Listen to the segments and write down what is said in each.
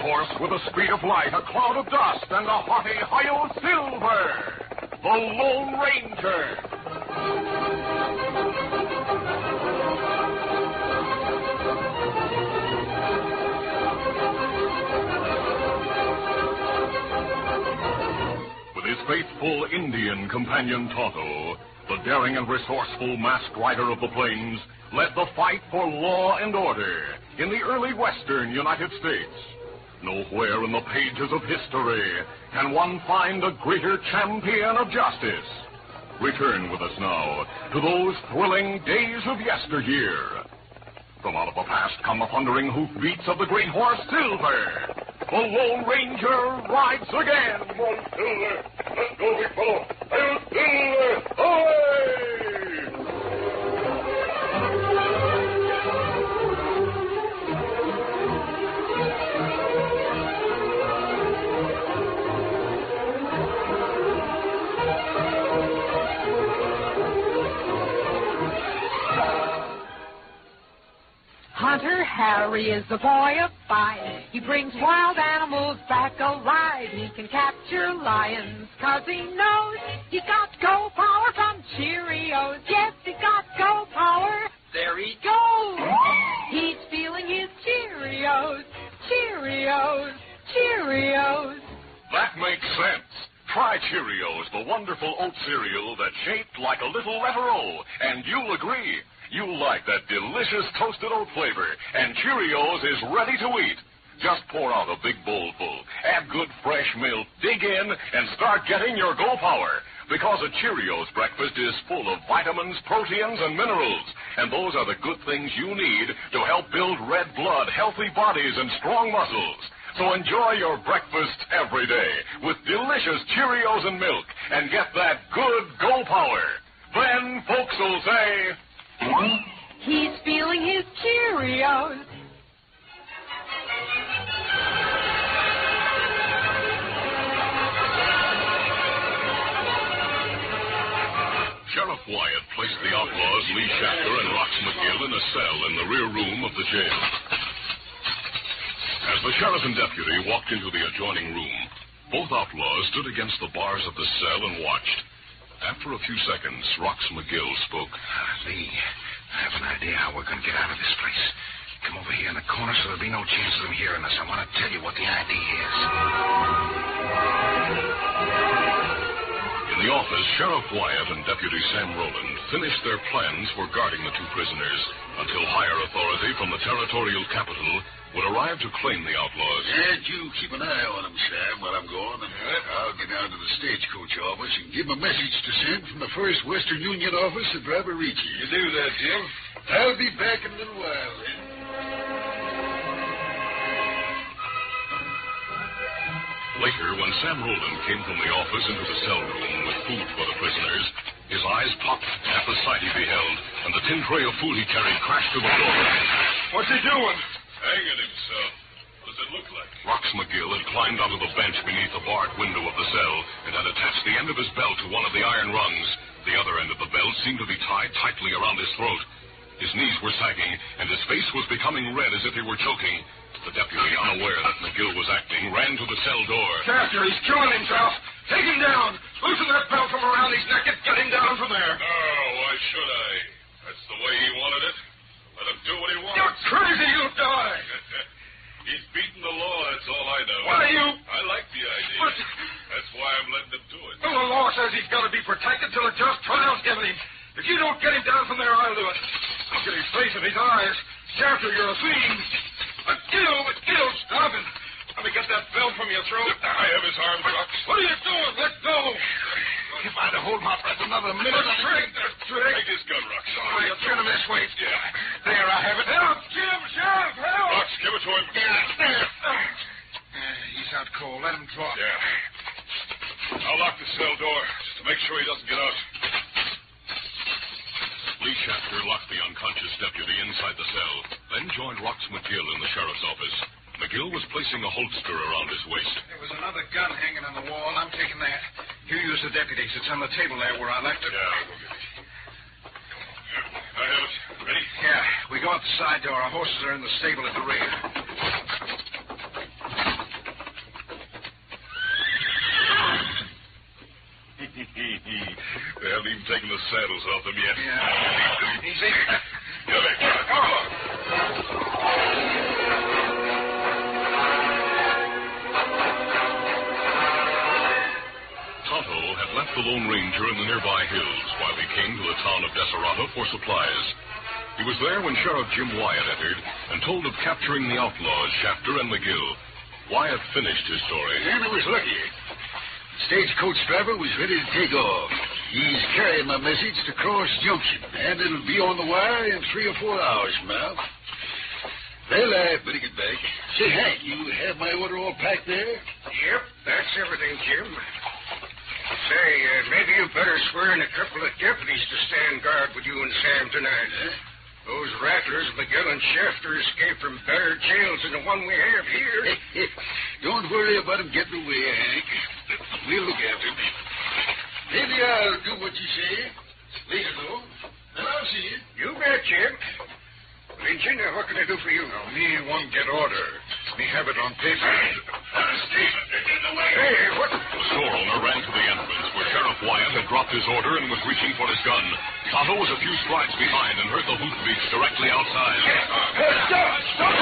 horse with the speed of light, a cloud of dust, and a haughty Hi-Yo Silver, the Lone Ranger. With his faithful Indian companion Tonto, the daring and resourceful masked rider of the plains led the fight for law and order in the early western United States. Nowhere in the pages of history can one find a greater champion of justice. Return with us now to those thrilling days of yesteryear. From out of the past come the thundering hoofbeats of the great horse Silver. The Lone Ranger rides again. Come on, Silver. Let's go, big fellow. Hail, Silver! Away! Hunter Harry is the boy of 5. He brings wild animals back alive. He can capture lions 'cause he knows he's got go power from Cheerios. Yes, he's got go power. There he goes. He's feeling his Cheerios. Cheerios. Cheerios. That makes sense. Try Cheerios, the wonderful oat cereal that's shaped like a little letter O, and you'll agree. You'll like that delicious toasted oat flavor, and Cheerios is ready to eat. Just pour out a big bowl full, add good fresh milk, dig in, and start getting your go power. Because a Cheerios breakfast is full of vitamins, proteins, and minerals, and those are the good things you need to help build red blood, healthy bodies, and strong muscles. So enjoy your breakfast every day with delicious Cheerios and milk, and get that good go power. Then folks will say, he's feeling his Cheerios. Sheriff Wyatt placed the outlaws Lee Shafter and Rox McGill in a cell in the rear room of the jail. As the sheriff and deputy walked into the adjoining room, both outlaws stood against the bars of the cell and watched. After a few seconds, Rox McGill spoke. Lee, I have an idea how we're going to get out of this place. Come over here in the corner so there'll be no chance of them hearing us. I want to tell you what the idea is. In the office, Sheriff Wyatt and Deputy Sam Rowland finished their plans for guarding the two prisoners until higher authority from the territorial capital would arrive to claim the outlaws. And you keep an eye on them, Sam, while I'm gone. I'll get down to the stagecoach office and give them a message to send from the First Western Union office to Driver Ricci. You do that, Jim. I'll be back in a little while, then. Later, when Sam Rowland came from the office into the cell room with food for the prisoners, his eyes popped at the sight he beheld, and the tin tray of food he carried crashed to the floor. What's he doing? Hanging himself. What does it look like? Rox McGill had climbed onto the bench beneath the barred window of the cell and had attached the end of his belt to one of the iron rungs. The other end of the belt seemed to be tied tightly around his throat. His knees were sagging, and his face was becoming red as if he were choking. The deputy, unaware that McGill was acting, ran to the cell door. Captain, he's killing himself. Take him down. Loosen that belt from around his neck and get him down from there. Oh, why should I? That's the way he wanted it. Let him do what he wants. You're crazy. You'll die. He's beaten the law, that's all I know. Why you... I like the idea. But... That's why I'm letting him do it. Well, the law says he's got to be protected till a just trial's given him. If you don't get him down from there, I'll do it. Look at his face and his eyes. Shafter, you're a fiend. McGill, stop him. Let me get that belt from your throat. I have his arms, Rox. What are you doing? Let go. If I'd have hold my breath another minute... The trick. Take his gun, Rox. Oh, you're turning this way. Yeah. There, I have it. Help, Jim, Sheriff, help. Rox, give it to him. He's out cold. Let him drop. Yeah. I'll lock the cell door just to make sure he doesn't get out. Lee Shafter locked the unconscious deputy inside the cell, then joined Rox McGill in the sheriff's office. McGill was placing a holster around his waist. There was another gun hanging on the wall. I'm taking that. You use the deputy's. It's on the table there where I left it. Yeah, I'll go get it. I have it. Ready? Yeah. We go out the side door. Our horses are in the stable at the rear. the saddles off them yet. Yeah. Easy. Come here. Come on. Tonto had left the Lone Ranger in the nearby hills while he came to the town of Desperado for supplies. He was there when Sheriff Jim Wyatt entered and told of capturing the outlaws, Shafter and McGill. Wyatt finished his story. And it was lucky. The stagecoach driver was ready to take off. He's carrying my message to Cross Junction, and it'll be on the wire in 3 or 4 hours from now. Well, I better get back. Say, Hank, you have my order all packed there? Yep, that's everything, Jim. Say, maybe you better swear in a couple of deputies to stand guard with you and Sam tonight. Those rattlers, McGill and Shafter, escaped from better jails than the one we have here. Don't worry about him getting away, Hank. We'll look after him. Maybe I'll do what you say. Later, though. And I'll see you. You bet, Jim. Virginia, what can I do for you? Now, me won't get order. Me have it on paper. Hey, what? The store owner ran to the entrance where Sheriff Wyatt had dropped his order and was reaching for his gun. Tonto was a few strides behind and heard the hoofbeats directly outside. Hey, stop! Stop!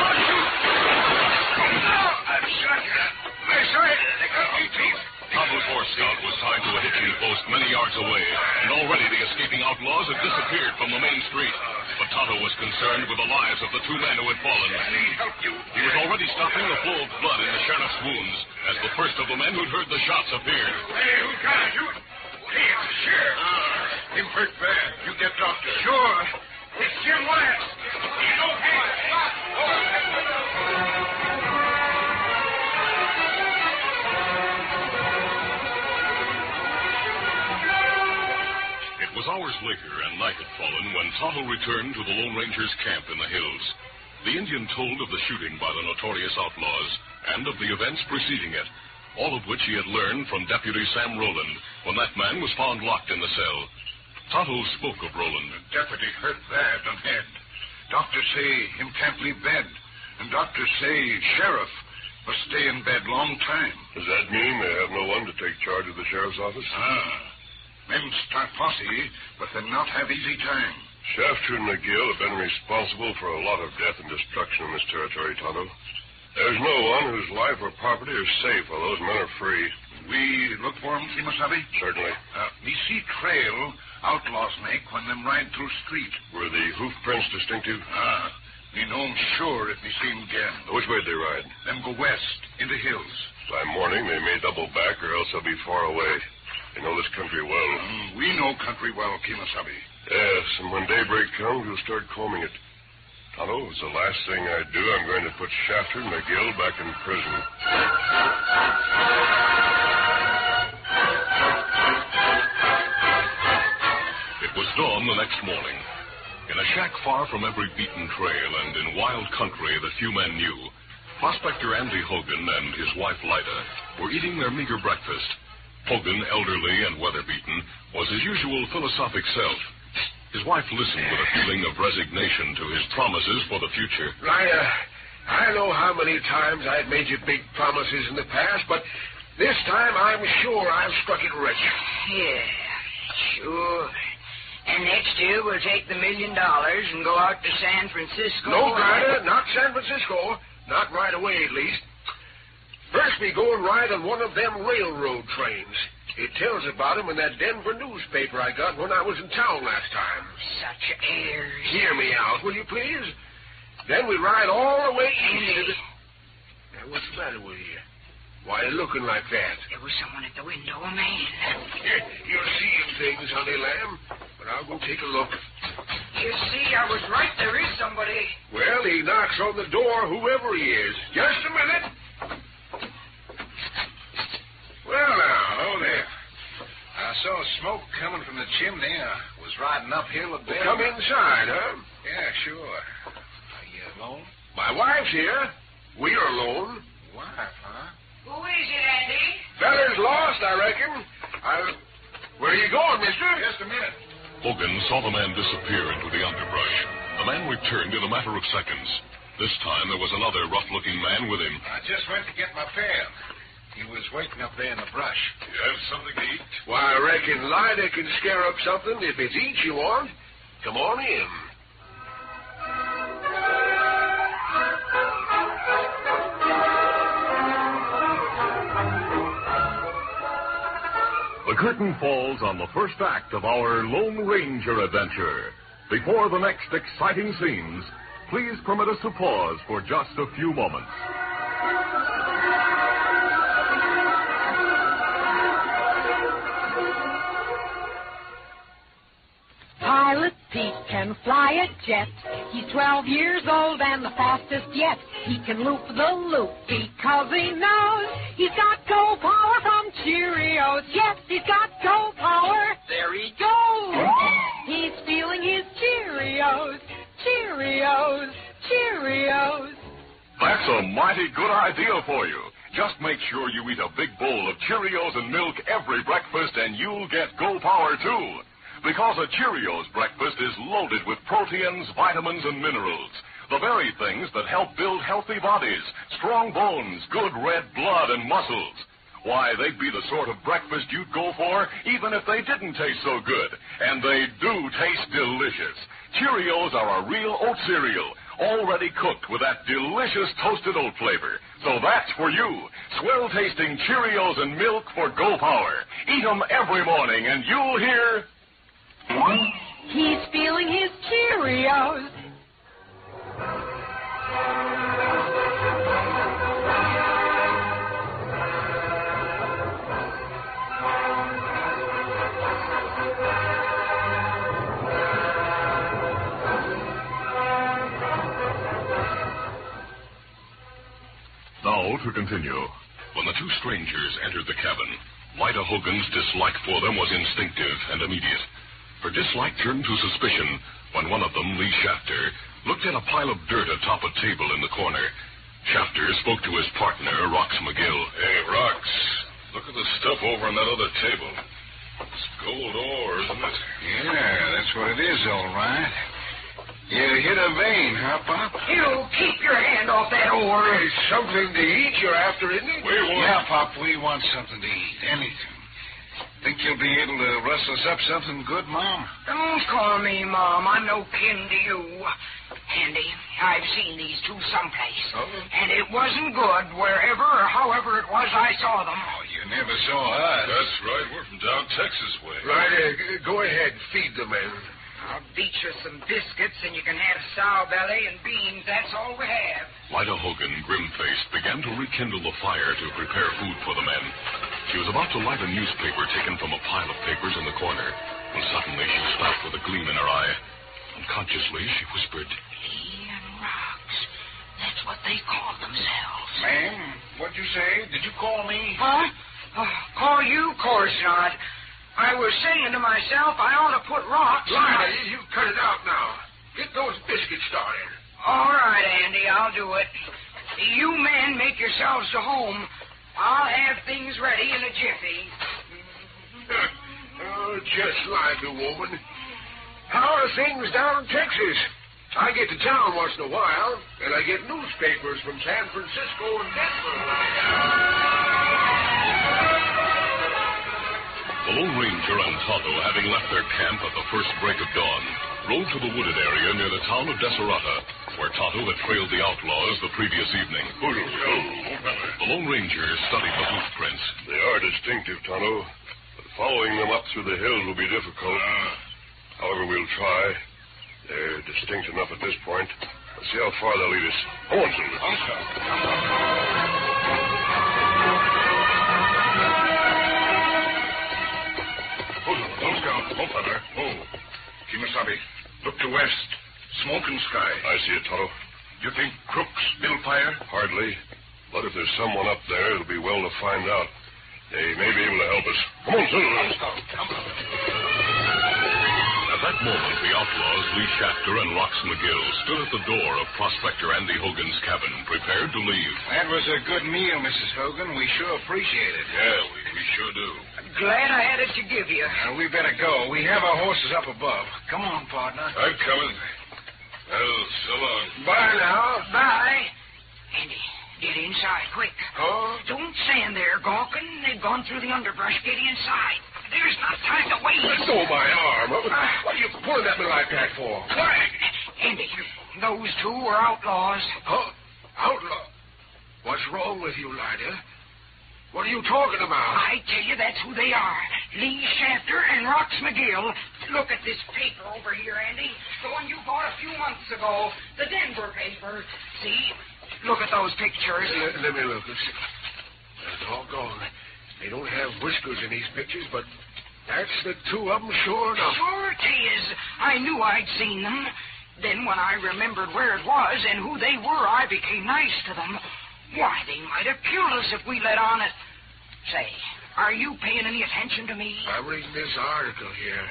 I'm shot you. My side. They got me, Chief. Tonto's horse scout was tied to a hitching post many yards away, and already the escaping outlaws had disappeared from the main street. But Tonto was concerned with the lives of the 2 men who had fallen. I need help, you. He was already stopping the flow of blood in the sheriff's wounds as the first of the men who'd heard the shots appeared. Hey, who got it? You? Hey, it's the sheriff. Him hurt bad. You get doctor. Sure. It's Jim Wyatt. You know, It was hours later, and night had fallen, when Tonto returned to the Lone Ranger's camp in the hills. The Indian told of the shooting by the notorious outlaws and of the events preceding it, all of which he had learned from Deputy Sam Rowland when that man was found locked in the cell. Tonto spoke of Rowland. The deputy hurt bad on head. Doctors say him can't leave bed. And doctors say sheriff must stay in bed long time. Does that mean they have no one to take charge of the sheriff's office? Men start posse, but they not have easy time. Shafter and McGill have been responsible for a lot of death and destruction in this territory, Tonto. There's no one whose life or property are safe while those men are free. We look for them, Kimasabi? Certainly. We see trail outlaws make when them ride through street. Were the hoof prints distinctive? We know 'em sure if we see 'em again. Which way did they ride? Them go west, into hills. By morning, they may double back, or else they'll be far away. They know this country well. We know country well, Kimasabi. Yes, and when daybreak comes, we'll start combing it. Tonto, it's the last thing I do. I'm going to put Shafter and McGill back in prison. It was dawn the next morning. In a shack far from every beaten trail and in wild country that few men knew, Prospector Andy Hogan and his wife Lyda were eating their meager breakfast. Hogan, elderly and weather-beaten, was his usual philosophic self. His wife listened with a feeling of resignation to his promises for the future. Lyda, I know how many times I've made you big promises in the past, but this time I'm sure I've struck it rich. Yeah, sure. And next year we'll take the $1 million and go out to San Francisco. No, Lyda, not San Francisco. Not right away, at least. First, we go and ride on one of them railroad trains. It tells about him in that Denver newspaper I got when I was in town last time. Such airs. Hear me out, will you please? Then we ride all the way east to the... Now, what's the matter with you? Why are you looking like that? There was someone at the window, a man. You're seeing things, honey lamb. But I'll go take a look. You see, I was right. There is somebody. Well, he knocks on the door, whoever he is. Just a minute. Well, now, hello there. I saw smoke coming from the chimney. I was riding uphill a bit. Come inside, huh? Yeah, sure. Are you alone? My wife's here. We are alone. Wife, huh? Who is it, Andy? Feller's lost, I reckon. Where are you going, mister? Just a minute. Hogan saw the man disappear into the underbrush. The man returned in a matter of seconds. This time there was another rough-looking man with him. I just went to get my pen. He was waiting up there in the brush. You have something to eat? Why, I reckon Lida can scare up something if it's eat you want. Come on in. The curtain falls on the first act of our Lone Ranger adventure. Before the next exciting scenes, please permit us to pause for just a few moments. Pilot Pete can fly a jet. He's 12 years old and the fastest yet. He can loop the loop because he knows he's got go power from Cheerios. Yes, he's got go power. There he goes. He's feeling his Cheerios. Cheerios. Cheerios. That's a mighty good idea for you. Just make sure you eat a big bowl of Cheerios and milk every breakfast and you'll get go power too. Because a Cheerios breakfast is loaded with proteins, vitamins, and minerals. The very things that help build healthy bodies, strong bones, good red blood, and muscles. Why, they'd be the sort of breakfast you'd go for even if they didn't taste so good. And they do taste delicious. Cheerios are a real oat cereal, already cooked with that delicious toasted oat flavor. So that's for you. Swell-tasting Cheerios and milk for go power. Eat them every morning and you'll hear... He's feeling his Cheerios. Now to continue. When the two strangers entered the cabin, Lida Hogan's dislike for them was instinctive and immediate. Her dislike turned to suspicion when one of them, Lee Shafter, looked at a pile of dirt atop a table in the corner. Shafter spoke to his partner, Rox McGill. Hey, Rox, look at the stuff over on that other table. It's gold ore, isn't it? Yeah, that's what it is, all right. You hit a vein, huh, Pop? You keep your hand off that ore. It's something to eat you're after, isn't it? Yeah, Pop, we want something to eat. Anything. Think you'll be able to rustle us up something good, Mom? Don't call me Mom. I'm no kin to you. Andy, I've seen these two someplace. Oh? And it wasn't good wherever or however it was I saw them. Oh, you never saw us. That's right. We're from down Texas way. Right, go ahead. Feed the men. I'll beat you some biscuits and you can have sow belly and beans. That's all we have. Lida Hogan, grim-faced, began to rekindle the fire to prepare food for the men. She was about to light a newspaper taken from a pile of papers in the corner when suddenly she stopped with a gleam in her eye. Unconsciously, she whispered, Lee and Rox. That's what they call themselves. Ma'am, what'd you say? Did you call me? Huh? Oh, call you? Course not. I was saying to myself I ought to put Rox... Lida, you cut it out now. Get those biscuits started. All right, Andy, I'll do it. You men make yourselves to home. I'll have things ready in a jiffy. Oh, just like a woman. How are things down in Texas? I get to town once in a while, and I get newspapers from San Francisco and Denver. The Lone Ranger and Tonto, having left their camp at the first break of dawn, rode to the wooded area near the town of Deserata, where Tonto had trailed the outlaws the previous evening. The Lone Ranger studied the hoofprints. They are distinctive, Tonto, but following them up through the hills will be difficult. However, we'll try. They're distinct enough at this point. Let's see how far they'll lead us. Come on, Silver. Don't go. Oh, feather. Oh. Kimasabi, look to west. Smoke and sky. I see it, Tonto. You think crooks build fire? Hardly. But if there's someone up there, it'll be well to find out. They may be able to help us. Come on, Silver. At that moment, the outlaws, Lee Shafter and Rox McGill, stood at the door of Prospector Andy Hogan's cabin, prepared to leave. That was a good meal, Mrs. Hogan. We sure appreciate it. Yeah, we sure do. Glad I had it to give you. We better go. We have our horses up above. Come on, partner. I'm coming. Well, so long. Bye now. Bye. Andy, get inside quick. Oh? Don't stand there gawking. They've gone through the underbrush. Get inside. There's not time to wait. Let go of my arm. What are you pulling at me like that for? What? Andy, those two were outlaws. Huh? Outlaw? What's wrong with you, Lyda? What are you talking about? I tell you, that's who they are. Lee Shafter and Rox McGill. Look at this paper over here, Andy. The one you bought a few months ago. The Denver paper. See? Look at those pictures. Let me look. They're doggone. They don't have whiskers in these pictures, but that's the two of them, sure enough. Sure it is. I knew I'd seen them. Then when I remembered where it was and who they were, I became nice to them. Why, they might have killed us if we let on it. Say, are you paying any attention to me? I'm reading this article here.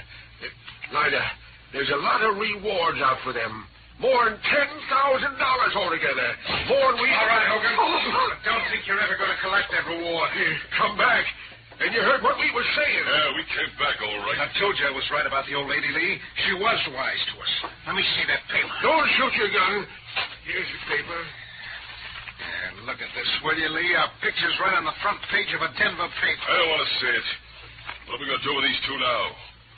Lyda, there's a lot of rewards out for them. More than $10,000 altogether. More than we... All right, Hogan. I don't think you're ever going to collect that reward. Come back. And you heard what we were saying. Yeah, we came back all right. I told you I was right about the old lady, Lee. She was wise to us. Let me see that paper. Don't shoot your gun. Here's your paper. And look at this, will you, Lee? Our picture's right on the front page of a Denver paper. I don't want to see it. What are we going to do with these two now?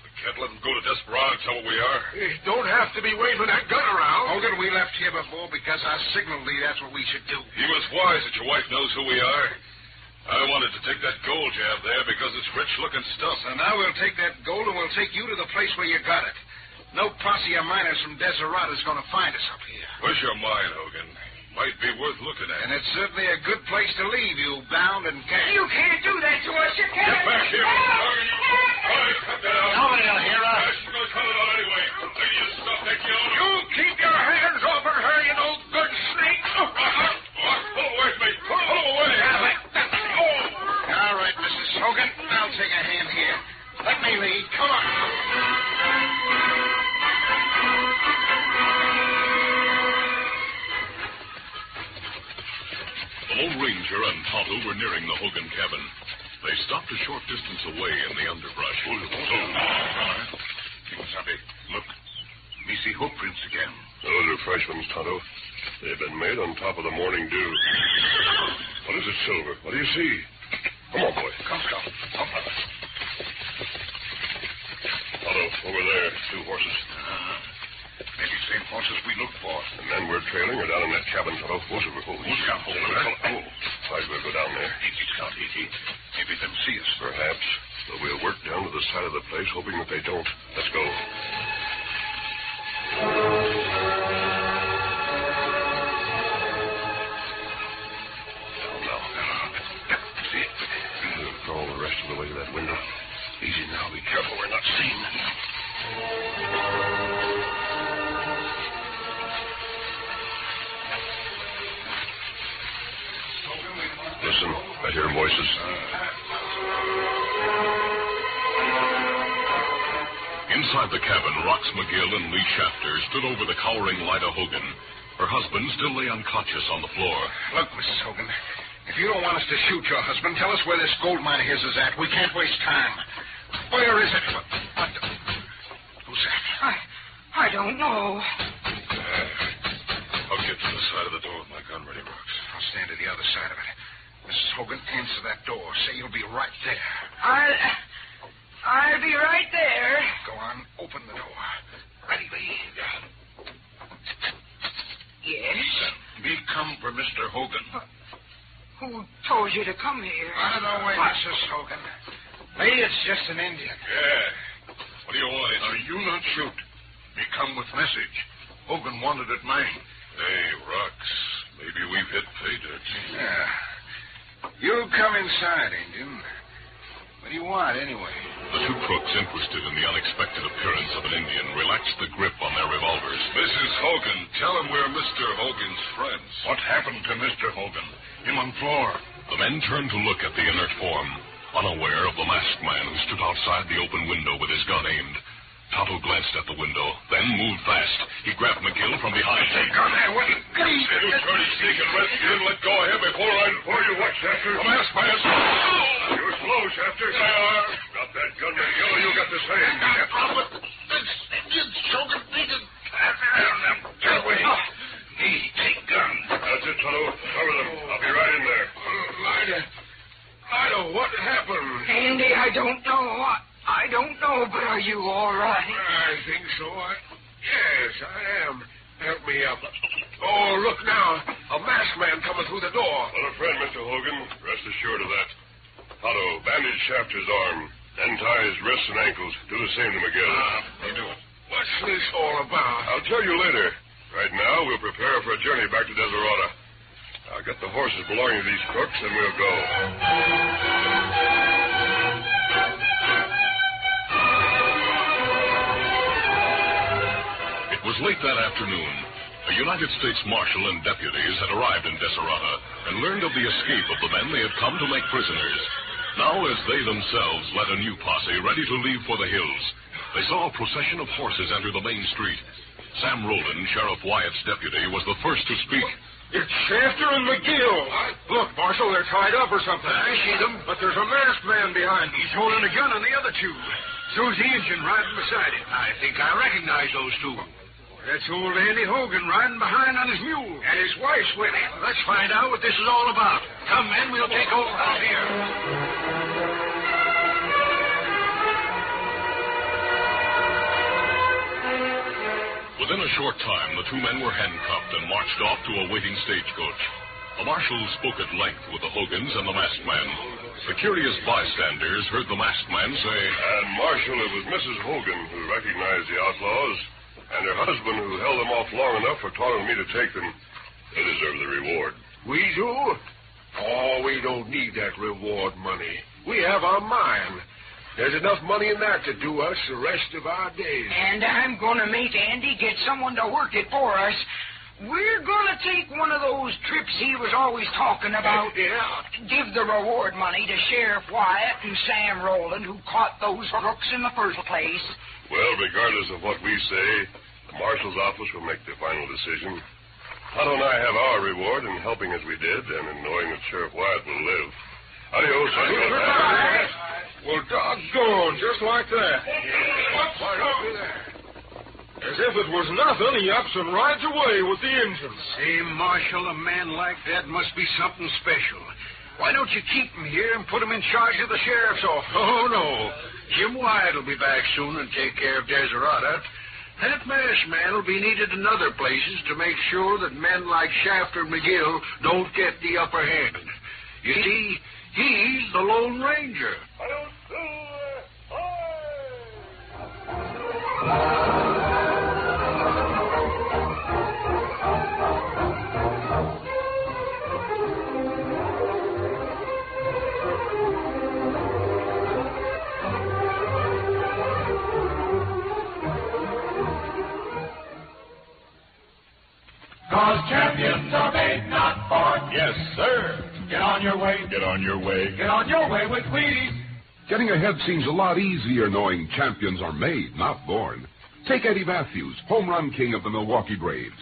We can't let them go to Desperado and tell what we are. You don't have to be waving that gun around. Hogan, we left here before because I signaled Lee that's what we should do. He was wise that your wife knows who we are. I wanted to take that gold you have there because it's rich-looking stuff. So now we'll take that gold and we'll take you to the place where you got it. No posse of miners from Deserado's going to find us up here. Where's your mind, Hogan? Might be worth looking at. And it's certainly a good place to leave you, bound and gagged. You can't do that to us. You can't. Get back here, Hogan. All right, cut that out. Nobody will hear us. She's going to cut it out anyway. Lady, you stop that yelling. You keep your hands off her, you no good snake. Pull away from me. Pull away. All right, Mrs. Hogan. I'll take a hand here. Let me lead. Come on. The Lone Ranger and Tonto were nearing the Hogan cabin. They stopped a short distance away in the underbrush. Look, we see hoof prints again. Those are fresh ones, Tonto. They've been made on top of the morning dew. What is it, Silver? What do you see? Come on, boy. Come, Scout. Come, brother. Tonto, over there, two horses. Maybe same horses we looked for. The men we're trailing are down in that cabin, Tonto. Those are Who's got hold of it? I'd better go down there. Easy, Scout, easy. Maybe them see us. Perhaps. But we'll work down to the side of the place, hoping that they don't. Let's go. See it? We'll crawl the rest of the way to that window. Easy now. Be careful. We're not seen. Listen, I hear voices. Inside the cabin, Rox McGill and Lee Shafter stood over the cowering Lyda Hogan. Her husband still lay unconscious on the floor. Look, Mrs. Hogan, if you don't want us to shoot your husband, tell us where this gold mine of his is at. We can't waste time. Where is it? What? Who's that? I don't know. I'll get to the side of the door with my gun ready, Rox. I'll stand to the other side of it. Mrs. Hogan, answer that door. Say you'll be right there. I'll be right there. Go on, open the door. Ready, Lee? Yes? We come for Mr. Hogan. Who told you to come here? Out of the way, Mrs. Hogan. Lee, it's just an Indian. Yeah. What do you want? You not shoot. We come with message. Hogan wanted it mine. Hey, Rox. Maybe we've hit pay dirt. Yeah. You come inside, Indian. What do you want, anyway? The two crooks, interested in the unexpected appearance of an Indian, relaxed the grip on their revolvers. Mrs. Hogan, tell him we're Mr. Hogan's friends. What happened to Mr. Hogan? Him on floor. The men turned to look at the inert form, unaware of the masked man who stood outside the open window with his gun aimed. Tonto glanced at the window, then moved fast. He grabbed McGill from behind. Hey, gun there. What? You dirty sneaking redskin, let go of him before you watch, Shafter. The masked man. You're slow, Shafter. They are. Drop that gun, McGill, you got the same. This Indian's choking me to... Get away. He take gun. That's it, Tonto. Cover them. I'll be right in there. Lyda, I don't know. I don't know, but are you all right? I think so. Yes, I am. Help me up. Oh, look now. A masked man coming through the door. Well, a friend, Mr. Hogan. Rest assured of that. Otto, bandage Shafter's arm. Then tie his wrists and ankles. Do the same to Miguel. They do it. What's this all about? I'll tell you later. Right now, we'll prepare for a journey back to Desirada. I'll get the horses belonging to these crooks, and we'll go. It was late that afternoon. A United States Marshal and deputies had arrived in Desirada and learned of the escape of the men they had come to make prisoners. Now, as they themselves led a new posse ready to leave for the hills, they saw a procession of horses enter the main street. Sam Rowland, Sheriff Wyatt's deputy, was the first to speak. It's Shafter and McGill. Look, Marshal, they're tied up or something. I see them. But there's a masked man behind. He's holding a gun on the other two. So's the engine riding beside him. I think I recognize those two. That's old Andy Hogan riding behind on his mule. And his wife's with him. Let's find out what this is all about. Come, men, we'll take over from here. Within a short time, the two men were handcuffed and marched off to a waiting stagecoach. The marshal spoke at length with the Hogans and the masked man. The curious bystanders heard the masked man say, And, Marshal, it was Mrs. Hogan who recognized the outlaws, and her husband who held them off long enough for taunting me to take them. They deserve the reward. We do? Oh, we don't need that reward money. We have our mine. There's enough money in that to do us the rest of our days. And I'm going to make Andy get someone to work it for us. We're going to take one of those trips he was always talking about. Yeah. Give the reward money to Sheriff Wyatt and Sam Rowland, who caught those crooks in the first place. Well, regardless of what we say, the marshal's office will make the final decision. Otto and I have our reward in helping as we did and in knowing that Sheriff Wyatt will live. Adios, adios. Well, doggone, just like that. Right over there. As if it was nothing, he ups and rides away with the engines. Say, Marshal, a man like that must be something special. Why don't you keep him here and put him in charge of the sheriff's office? Oh, no. Jim Wyatt will be back soon and take care of Desirada. That masked man will be needed in other places to make sure that men like Shafter and McGill don't get the upper hand. You see, he's the Lone Ranger. Cause champions are made, not born. Yes, sir. Get on your way. Get on your way. Get on your way with Wheaties. Getting ahead seems a lot easier knowing champions are made, not born. Take Eddie Matthews, home run king of the Milwaukee Braves.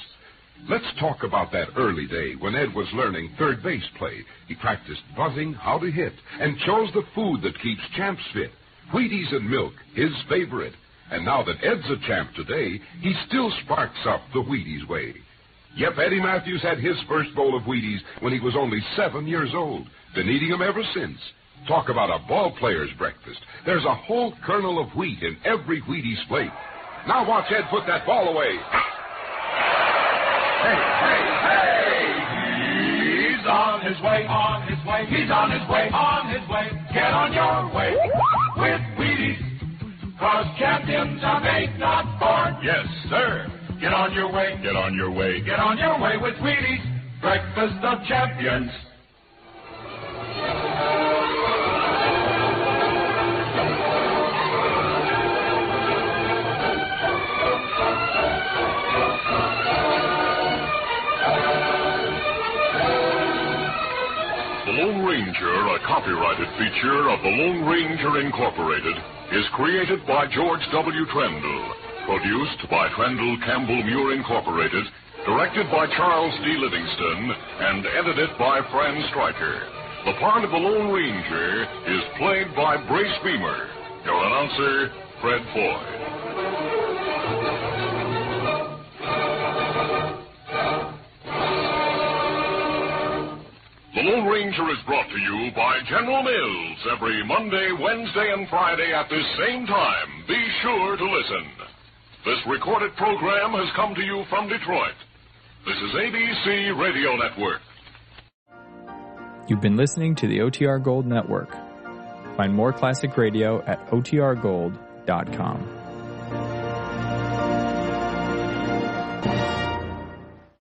Let's talk about that early day when Ed was learning third base play. He practiced buzzing, how to hit, and chose the food that keeps champs fit. Wheaties and milk, his favorite. And now that Ed's a champ today, he still sparks up the Wheaties way. Yep, Eddie Matthews had his first bowl of Wheaties when he was only 7 years old. Been eating them ever since. Talk about a ball player's breakfast. There's a whole kernel of wheat in every Wheaties plate. Now watch Ed put that ball away. Hey, hey, hey! He's on his way, on his way. He's on his way, on his way. Get on your way with Wheaties. Cause champions are made, not born. Yes, sir. Get on your way. Get on your way. Get on your way with Wheaties. Breakfast of champions. The Lone Ranger, a copyrighted feature of the Lone Ranger Incorporated, is created by George W. Trendle. Produced by Trendle Campbell Muir Incorporated, directed by Charles D. Livingston, and edited by Fran Stryker. The part of the Lone Ranger is played by Brace Beamer. Your announcer, Fred Floyd. The Lone Ranger is brought to you by General Mills every Monday, Wednesday, and Friday at this same time. Be sure to listen. This recorded program has come to you from Detroit. This is ABC Radio Network. You've been listening to the OTR Gold Network. Find more classic radio at otrgold.com.